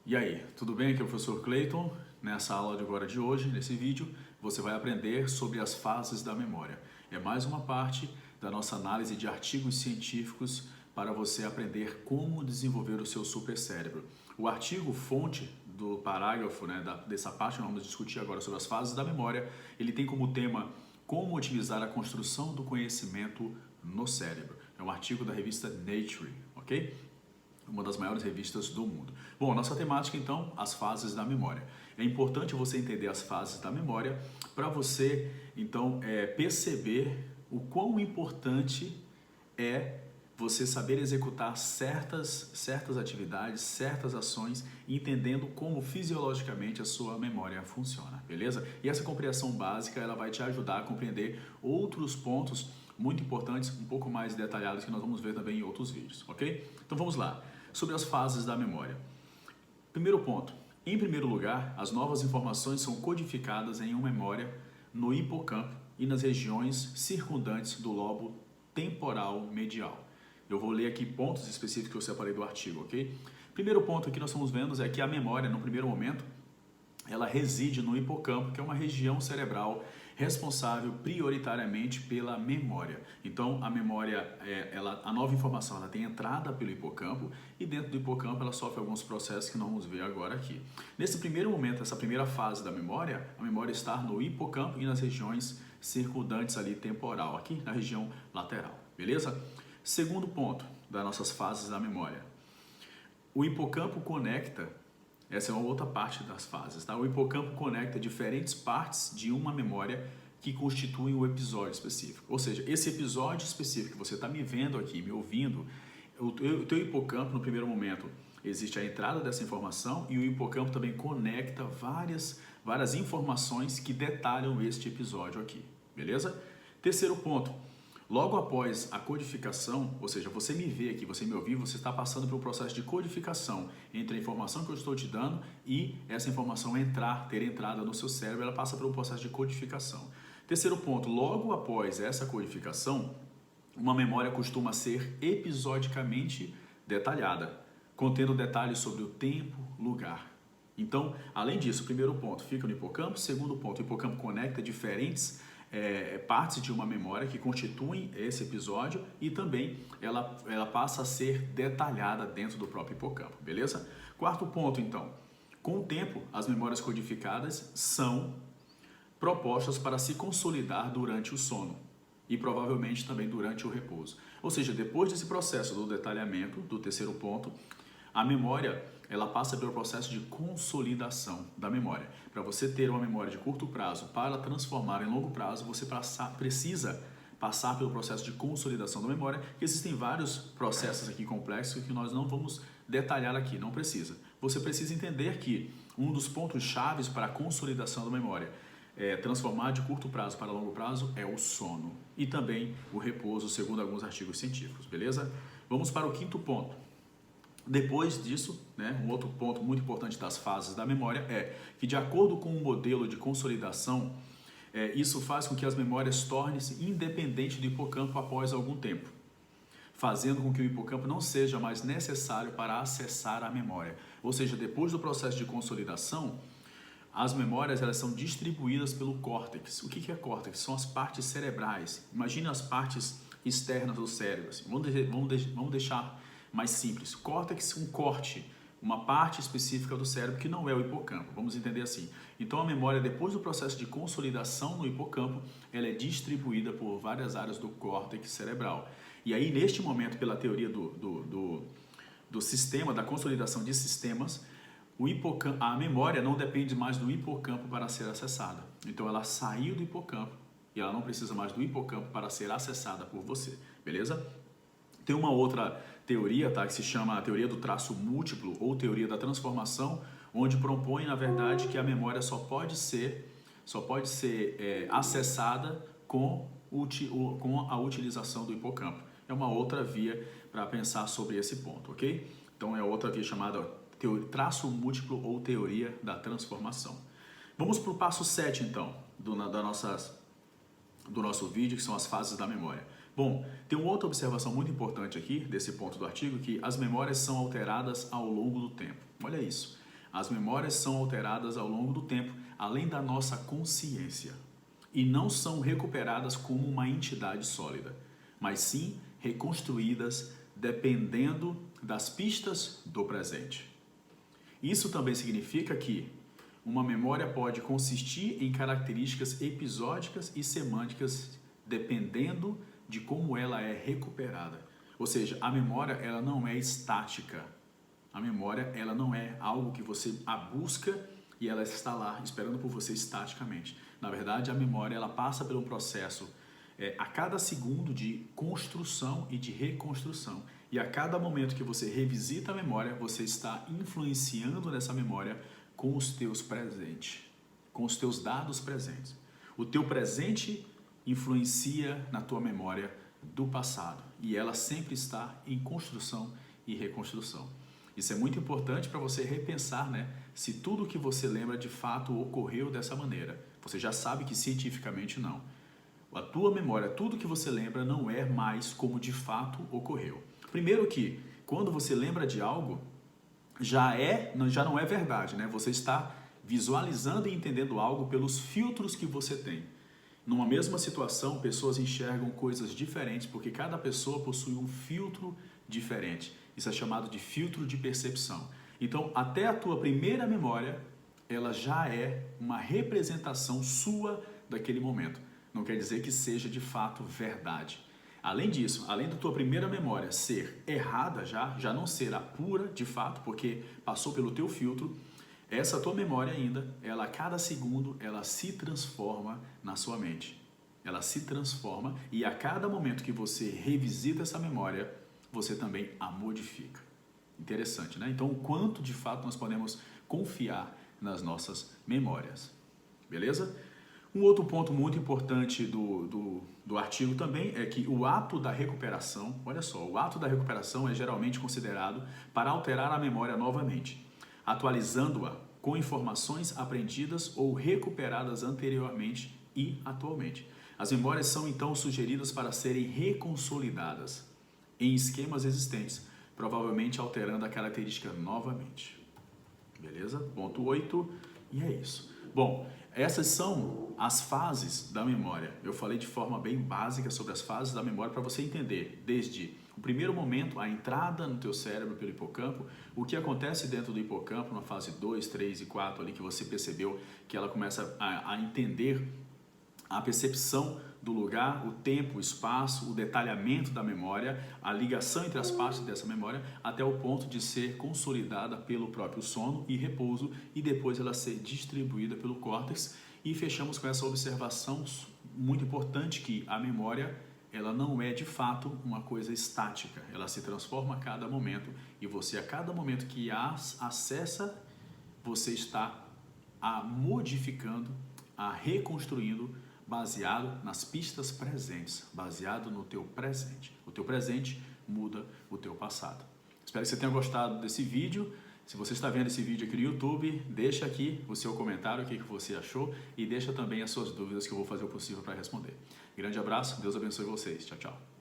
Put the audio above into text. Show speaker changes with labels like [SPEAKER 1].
[SPEAKER 1] E aí, tudo bem? Aqui é o professor Clayton. Nessa aula de agora de hoje, nesse vídeo, você vai aprender sobre as fases da memória. É mais uma parte da nossa análise de artigos científicos para você aprender como desenvolver o seu supercérebro. O artigo fonte do parágrafo, dessa parte que nós vamos discutir agora sobre as fases da memória, ele tem como tema como otimizar a construção do conhecimento no cérebro. É um artigo da revista Nature, ok? Uma das maiores revistas do mundo. Bom, nossa temática então, as fases da memória. É importante você entender as fases da memória para você então perceber o quão importante é você saber executar certas atividades, certas ações, entendendo como fisiologicamente a sua memória funciona, beleza? E essa compreensão básica ela vai te ajudar a compreender outros pontos muito importantes, um pouco mais detalhados que nós vamos ver também em outros vídeos, ok? Então vamos lá. Sobre as fases da memória. Primeiro ponto. Em primeiro lugar, as novas informações são codificadas em uma memória no hipocampo e nas regiões circundantes do lobo temporal medial. Eu vou ler aqui pontos específicos que eu separei do artigo, ok? Primeiro ponto que nós estamos vendo é que a memória, no primeiro momento, ela reside no hipocampo, que é uma região cerebral responsável prioritariamente pela memória. Então, a memória, a nova informação, ela tem entrada pelo hipocampo e dentro do hipocampo ela sofre alguns processos que nós vamos ver agora aqui. Nesse primeiro momento, essa primeira fase da memória, a memória está no hipocampo e nas regiões circundantes ali temporal, aqui na região lateral, beleza? Segundo ponto das nossas fases da memória. O hipocampo conecta. Essa é uma outra parte das fases, tá? O hipocampo conecta diferentes partes de uma memória que constituem um episódio específico. Ou seja, esse episódio específico que você está me vendo aqui, me ouvindo, o teu hipocampo, no primeiro momento, existe a entrada dessa informação e o hipocampo também conecta várias informações que detalham este episódio aqui, beleza? Terceiro ponto. Logo após a codificação, ou seja, você me vê aqui, você me ouvir, você está passando por um processo de codificação entre a informação que eu estou te dando e essa informação ter entrada no seu cérebro, ela passa por um processo de codificação. Terceiro ponto, logo após essa codificação, uma memória costuma ser episodicamente detalhada, contendo detalhes sobre o tempo, lugar. Então, além disso, o primeiro ponto fica no hipocampo, segundo ponto, o hipocampo conecta diferentes partes de uma memória que constituem esse episódio e também ela passa a ser detalhada dentro do próprio hipocampo, beleza? Quarto ponto, então. Com o tempo, as memórias codificadas são propostas para se consolidar durante o sono e provavelmente também durante o repouso. Ou seja, depois desse processo do detalhamento, do terceiro ponto, a memória ela passa pelo processo de consolidação da memória. Para você ter uma memória de curto prazo para transformar em longo prazo, você precisa passar pelo processo de consolidação da memória. Existem vários processos aqui complexos que nós não vamos detalhar aqui, não precisa. Você precisa entender que um dos pontos chaves para a consolidação da memória transformar de curto prazo para longo prazo é o sono e também o repouso, segundo alguns artigos científicos, beleza? Vamos para o quinto ponto. Depois disso, um outro ponto muito importante das fases da memória é que, de acordo com o modelo de consolidação, isso faz com que as memórias tornem-se independentes do hipocampo após algum tempo, fazendo com que o hipocampo não seja mais necessário para acessar a memória. Ou seja, depois do processo de consolidação, as memórias elas são distribuídas pelo córtex. O que é córtex? São as partes cerebrais. Imagine as partes externas do cérebro. Assim. Vamos deixar mais simples. Córtex, um corte, uma parte específica do cérebro que não é o hipocampo. Vamos entender assim. Então a memória, depois do processo de consolidação no hipocampo, ela é distribuída por várias áreas do córtex cerebral. E aí, neste momento, pela teoria do sistema, da consolidação de sistemas, a memória não depende mais do hipocampo para ser acessada. Então ela saiu do hipocampo e ela não precisa mais do hipocampo para ser acessada por você. Beleza? Tem uma outra teoria, tá, que se chama a teoria do traço múltiplo ou teoria da transformação, onde propõe, na verdade, que a memória só pode ser acessada com a utilização do hipocampo. É uma outra via para pensar sobre esse ponto, ok? Então é outra via chamada traço múltiplo ou teoria da transformação. Vamos para o passo 7, então, do nosso vídeo, que são as fases da memória. Bom, tem uma outra observação muito importante aqui, desse ponto do artigo, que as memórias são alteradas ao longo do tempo. Olha isso. As memórias são alteradas ao longo do tempo, além da nossa consciência, e não são recuperadas como uma entidade sólida, mas sim reconstruídas dependendo das pistas do presente. Isso também significa que uma memória pode consistir em características episódicas e semânticas dependendo de como ela é recuperada. Ou seja, a memória ela não é estática. A memória ela não é algo que você a busca e ela está lá esperando por você estaticamente. Na verdade, a memória ela passa por um processo a cada segundo de construção e de reconstrução. E a cada momento que você revisita a memória, você está influenciando nessa memória com os teus presentes, com os teus dados presentes. O teu presente influencia na tua memória do passado e ela sempre está em construção e reconstrução. Isso é muito importante para você repensar, né? Se tudo que você lembra de fato ocorreu dessa maneira. Você já sabe que cientificamente não. A tua memória, tudo que você lembra não é mais como de fato ocorreu. Primeiro que, quando você lembra de algo, já não é verdade, né? Você está visualizando e entendendo algo pelos filtros que você tem. Numa mesma situação, pessoas enxergam coisas diferentes porque cada pessoa possui um filtro diferente. Isso é chamado de filtro de percepção. Então, até a tua primeira memória, ela já é uma representação sua daquele momento. Não quer dizer que seja de fato verdade. Além disso, além da tua primeira memória ser errada já não ser a pura de fato, porque passou pelo teu filtro, essa tua memória ainda, ela a cada segundo, ela se transforma na sua mente. Ela se transforma e a cada momento que você revisita essa memória, você também a modifica. Interessante, né? Então, o quanto de fato nós podemos confiar nas nossas memórias. Beleza? Um outro ponto muito importante do artigo também é que o ato da recuperação, olha só, o ato da recuperação é geralmente considerado para alterar a memória novamente, atualizando-a com informações aprendidas ou recuperadas anteriormente e atualmente. As memórias são então sugeridas para serem reconsolidadas em esquemas existentes, provavelmente alterando a característica novamente. Beleza? Ponto 8, e é isso. Bom, essas são as fases da memória. Eu falei de forma bem básica sobre as fases da memória para você entender desde o primeiro momento, a entrada no teu cérebro pelo hipocampo, o que acontece dentro do hipocampo na fase 2, 3 e 4 ali que você percebeu que ela começa a entender a percepção do lugar, o tempo, o espaço, o detalhamento da memória, a ligação entre as partes dessa memória, até o ponto de ser consolidada pelo próprio sono e repouso e depois ela ser distribuída pelo córtex. E fechamos com essa observação muito importante que a memória ela não é de fato uma coisa estática, ela se transforma a cada momento e você a cada momento que a acessa, você está modificando, reconstruindo baseado nas pistas presentes, baseado no teu presente. O teu presente muda o teu passado. Espero que você tenha gostado desse vídeo. Se você está vendo esse vídeo aqui no YouTube, deixa aqui o seu comentário, o que você achou e deixa também as suas dúvidas que eu vou fazer o possível para responder. Grande abraço, Deus abençoe vocês. Tchau, tchau.